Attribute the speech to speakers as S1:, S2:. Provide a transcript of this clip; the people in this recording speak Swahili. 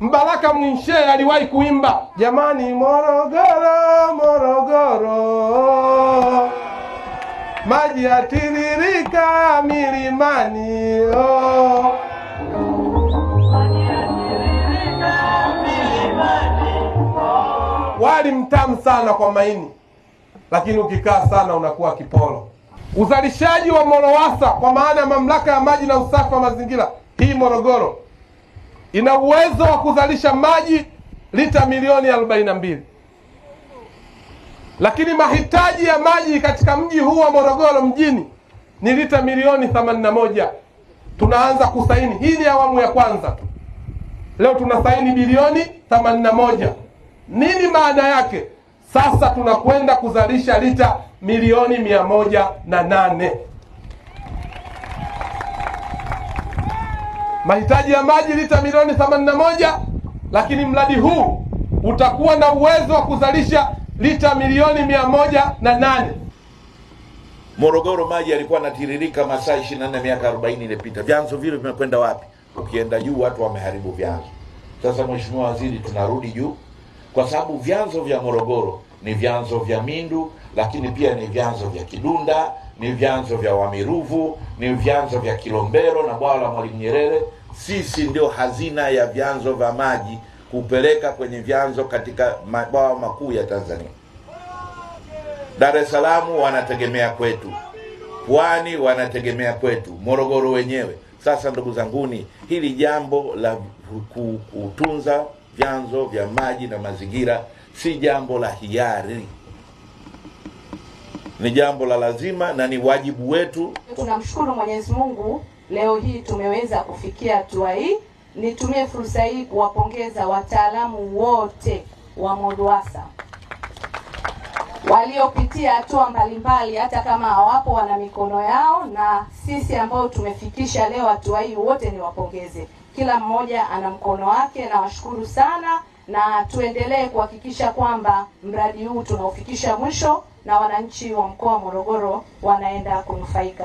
S1: Mbaraka Mwinshe aliwahi kuimba, jamani Morogoro, Morogoro, maji yatiririka milimani, oh. Wali mtamu sana kwa maini, lakini ukikaa sana unakuwa kipolo. Uzalishaji wa MOROWASA kwa maana ya mamlaka ya maji na usafi wa mazingira, hii Morogoro ina uwezo wa kuzalisha maji lita milioni 42. Lakini mahitaji ya maji katika mji huu wa Morogoro mjini ni lita milioni 81. Tunaanza kusaini, hii ni awamu ya kwanza tu. Leo tunasaini bilioni 81. Nini maana yake? Sasa tunakwenda kuzalisha lita milioni 108. Mahitaji ya maji lita milioni 81, lakini mradi huu utakuwa na uwezo wa kuzalisha lita milioni 108.
S2: Morogoro maji yalikuwa yanatiririka masaa 24 miaka 40 iliyopita. Vyanzo vile vimekwenda wapi? Ukienda juu watu wameharibu vyanzo. Sasa Mheshimiwa Waziri, tunarudi juu kwa sababu vyanzo vya Morogoro ni vyanzo vya Mindu, lakini pia ni vyanzo vya Kidunda, ni vyanzo vya Wamiruvu, ni vyanzo vya Kilombero na bwawa la Mwalimu Nyerere. Sisi ndio hazina ya vyanzo vya maji kupeleka kwenye vyanzo katika mabwawa makuu ya Tanzania. Dar es Salaam wanategemea kwetu, Pwani wanategemea kwetu, Morogoro wenyewe. Sasa ndugu zanguni, hili jambo la kutunza vyanzo vya maji na mazingira si jambo la hiari, ni jambo la lazima na ni wajibu wetu.
S3: Tunamshukuru Mwenyezi Mungu leo hii tumeweza kufikia hatua hii. Nitumie fursa hii kuwapongeza wataalamu wote wa MOROWASA waliopitia hatua mbalimbali, hata kama hawapo wana mikono yao, na sisi ambao tumefikisha leo hatua hii wote ni wapongeze. Kila mmoja ana mkono wake, na washukuru sana, na tuendelee kuhakikisha kwamba mradi huu tunaufikisha mwisho na wananchi wa mkoa wa Morogoro wanaenda kunufaika.